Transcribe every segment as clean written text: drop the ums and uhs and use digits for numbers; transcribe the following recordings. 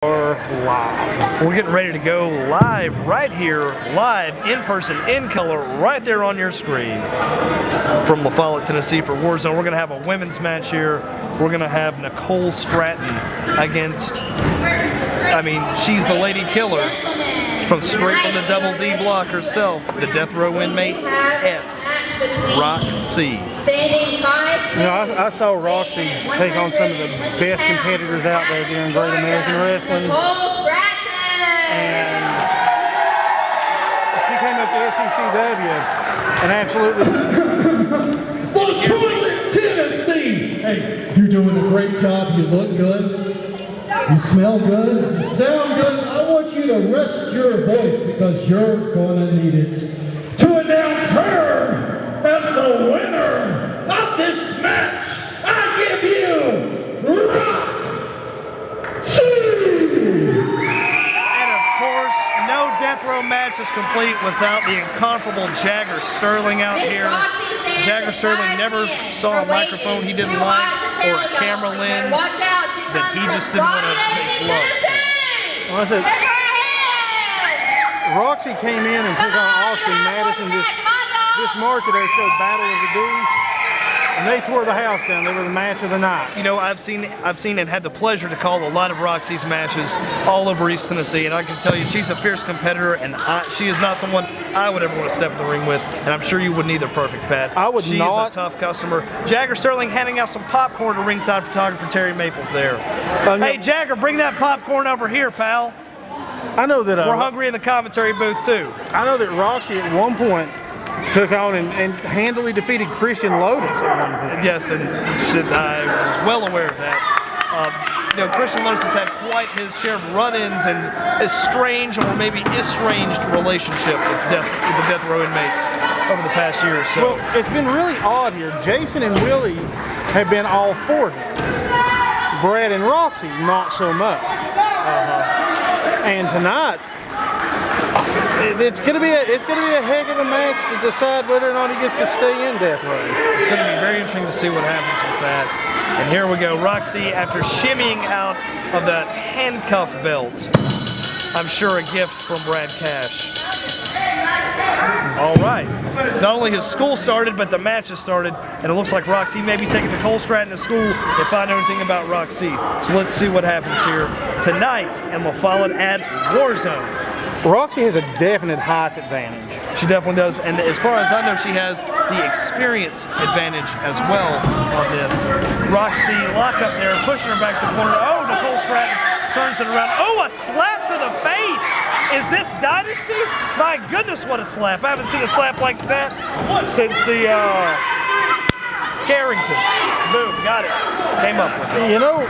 We're live. We're getting ready to go live right here, live in person, in color, right there on your screen. From La Follette, Tennessee for Warzone. We're going to have a women's match here. We're going to have Nicole Stratton against, she's the lady killer. Straight from the Double D block herself, the death row inmate, Roxy. I saw Roxy take on some of the best competitors out there during Great American Wrestling. And she came up to SECW and absolutely Tennessee! Hey, you're doing a great job. You look good. You smell good. You sound good. I want you to rest your voice because you're going to need it. To announce her as the winner of this match, I give you Roxy! And of course, no death row match is complete without the incomparable Jagger Sterling out here. Jagger Sterling never saw a microphone he didn't like or a camera lens that he just didn't want to make love to. Well, I said, Roxy came in and took on Austin Madison this March at our show, Battle of the Dudes, and they tore the house down. They were the match of the night. You know, I've seen and had the pleasure to call a lot of Roxy's matches all over East Tennessee, and I can tell you she's a fierce competitor, and she is not someone I would ever want to step in the ring with, and I'm sure you wouldn't either, Perfect Pat. I would not. She is a tough customer. Jagger Sterling handing out some popcorn to ringside photographer Terry Maples there. Hey, Jagger, bring that popcorn over here, pal. I know that we're hungry in the commentary booth too. I know that Roxy at one point took on and handily defeated Christian Lotus at one point. Yes, and I was well aware of that. Christian Lotus has had quite his share of run-ins and estranged or maybe estranged relationship with the death row inmates over the past year or so. Well, it's been really odd here. Jason and Willie have been all for him. Brad and Roxy, not so much. And tonight, it's gonna be a heck of a match to decide whether or not he gets to stay in death row. It's gonna be very interesting to see what happens with that. And here we go, Roxy, after shimmying out of that handcuff belt. I'm sure a gift from Brad Cash. All right. Not only has school started, but the match has started, and it looks like Roxy may be taking Nicole Stratton to school if I know anything about Roxy. So let's see what happens here tonight in La Follette at Warzone. Roxy has a definite height advantage. She definitely does, and as far as I know, she has the experience advantage as well on this. Roxy lock up there, pushing her back to the corner. Oh, Nicole Stratton turns it around. Oh, a slap to the face! Is this Dynasty? My goodness, what a slap. I haven't seen a slap like that since the Carrington. Boom, got it. Came up with it. You know,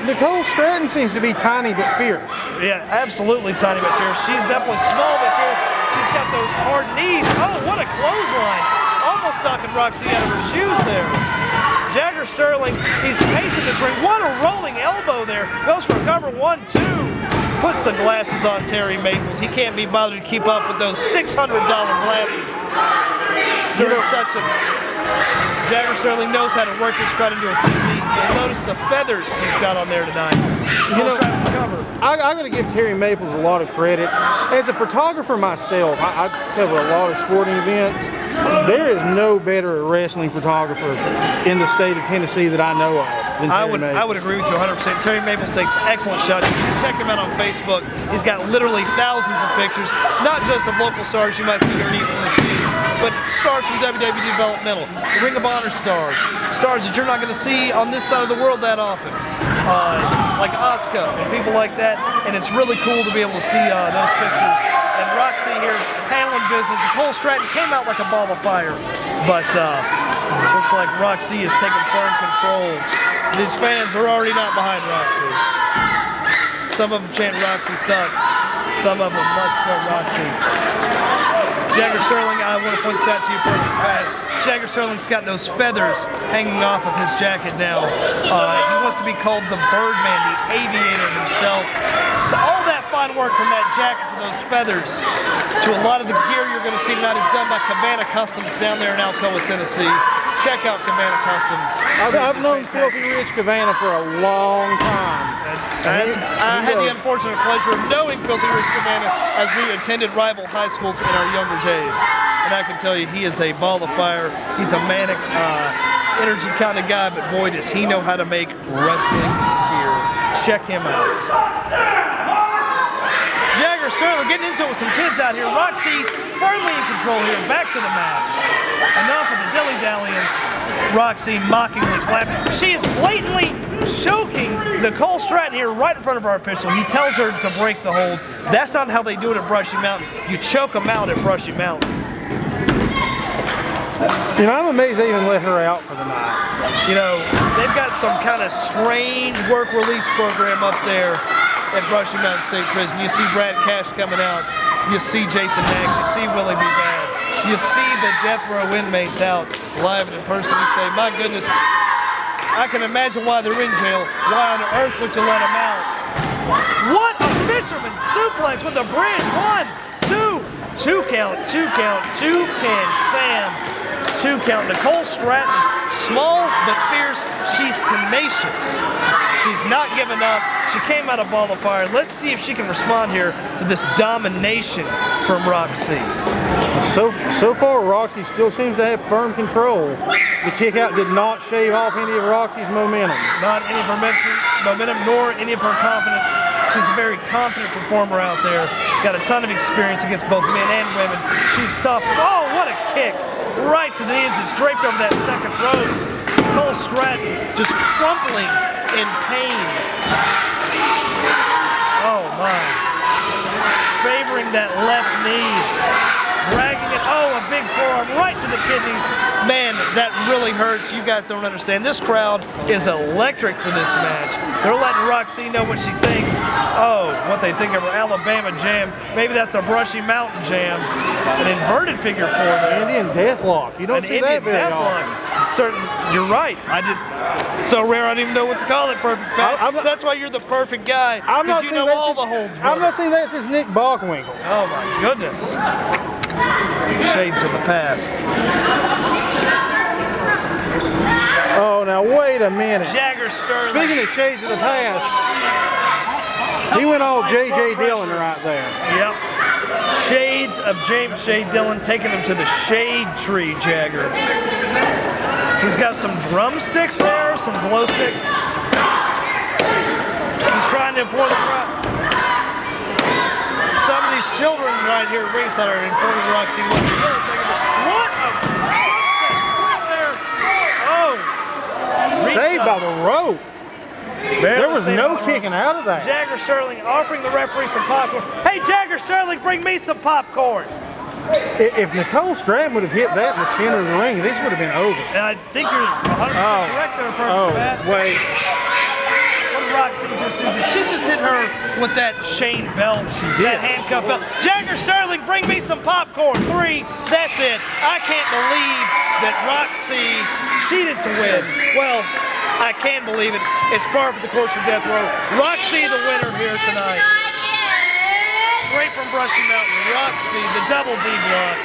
Nicole Stratton seems to be tiny but fierce. Yeah, absolutely tiny but fierce. She's definitely small but fierce. She's got those hard knees. Oh, what a clothesline. Almost knocking Roxy out of her shoes there. Jagger Sterling, he's pacing this ring. What a rolling elbow there. Goes for cover 1-2. Puts the glasses on Terry Maples. He can't be bothered to keep up with those $600 glasses. During such a... Jagger Sterling knows how to work this crowd into a frenzy. You'll notice the feathers he's got on there tonight. I'm going to give Terry Maples a lot of credit. As a photographer myself, I cover a lot of sporting events. There is no better wrestling photographer in the state of Tennessee that I know of than Terry Maples. I would agree with you 100%. Terry Maples takes excellent shots. You should check him out on Facebook. He's got literally thousands of pictures, not just of local stars you might see here in East Tennessee, but stars from WWE Developmental, Ring of Honor stars that you're not going to see on this side of the world that often, like Asuka and people like that, and it's really cool to be able to see those pictures. And Roxy here handling business. Nicole Stratton came out like a ball of fire, but looks like Roxy is taking firm control. These fans are already not behind Roxy. Some of them chant Roxy sucks. Some of them much more Roxy. Jagger Sterling, I want to point this out to you, Perfect Pat. Jagger Sterling's got those feathers hanging off of his jacket now. He wants to be called the Birdman, the Aviator himself. All that fine handwork from that jacket to those feathers to a lot of the gear you're going to see tonight is done by Cabana Customs down there in Alcoa, Tennessee. Check out Cabana Customs. I've known Filthy Rich Cabana for a long time. I had the unfortunate pleasure of knowing Filthy Rich Cabana as we attended rival high schools in our younger days. And I can tell you, he is a ball of fire. He's a manic, energy kind of guy, but boy, does he know how to make wrestling gear. Check him out. Jagger Sterling getting into it with some kids out here. Roxy firmly in control here. Back to the match. Enough of the dilly-dallying. Roxy mockingly clapping. She is blatantly choking Nicole Stratton here right in front of our official. He tells her to break the hold. That's not how they do it at Brushy Mountain. You choke them out at Brushy Mountain. You know, I'm amazed they even let her out for the night. You know, they've got some kind of strange work release program up there at Brushy Mountain State Prison. You see Brad Cash coming out. You see Jason Max. You see Willie B. Bad. You see the death row inmates out live and in person. You say, my goodness, I can imagine why they're in jail. Why on earth would you let them out? What a fisherman suplex with the bridge. 1, 2, 2 count, 2 count, 2 can Sam. 2 count. Nicole Stratton, small but fierce. She's tenacious. She's not giving up. She came out of ball of fire. Let's see if she can respond here to this domination from Roxy. So far, Roxy still seems to have firm control. The kick out did not shave off any of Roxy's momentum. Not any of her momentum, nor any of her confidence. She's a very confident performer out there. Got a ton of experience against both men and women. She's tough. Oh, what a kick. Right to the knees. It's draped over that second rope. Nicole Stratton just crumpling in pain. Oh, my. Favoring that left knee. Dragging it, oh, a big forearm right to the kidneys. Man, that really hurts. You guys don't understand. This crowd is electric for this match. They're letting Roxy know what she thinks. Oh, what they think of her Alabama jam. Maybe that's a Brushy Mountain jam. An inverted figure 4 there. Indian Deathlock. You don't see that very often. Certain, you're right. So rare I don't even know what to call it, Perfect Pat. That's why you're the perfect guy. Because you know all the holds. I've not seen that since Nick Bockwinkel. Oh my goodness. Shades of the past. Oh, now wait a minute. Jagger Sterling. Speaking of shades of the past, he went all J.J. Dillon right there. Yep. Shades of James Shea Dillon, taking him to the shade tree, Jagger. He's got some drumsticks there, some glow sticks. He's trying to implore the crowd. Some of these children right here at ringside are informing Roxy what they're really thinking about. What a sunset there. Oh. Saved by the rope. There was no kicking out of that. Jagger Sterling offering the referee some popcorn. Hey, Jagger Sterling, bring me some popcorn. If Nicole Stratton would have hit that in the center of the ring, this would have been over. And I think you're 100% correct there, Perfect Pat. Wait. What did Roxy just do? She just hit her with that chain belt. She did. That handcuff belt. Jagger Sterling, bring me some popcorn. 3, that's it. I can't believe that Roxy cheated to win. Well, I can believe it. It's par for the course for Death Row. Roxy the winner here tonight. Straight from Brushy Mountain. Roxy, the double D block.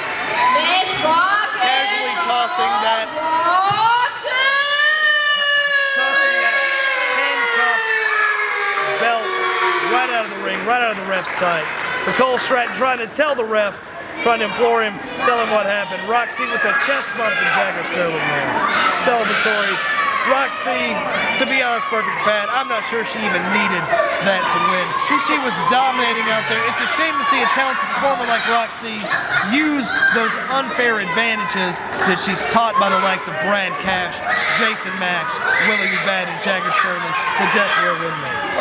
Casually tossing that handcuff belt right out of the ring, right out of the ref's sight. Nicole Stratton trying to tell the ref, trying to implore him, tell him what happened. Roxy with a chest bump to Jagger Sterling there. Celebratory. Roxy, to be honest, Perfect Pat, I'm not sure she even needed that to win. She was dominating out there. It's a shame to see a talented performer like Roxy use those unfair advantages that she's taught by the likes of Brad Cash, Jason Max, Willie B. Bad, and Jagger Sterling, the Death Row inmates.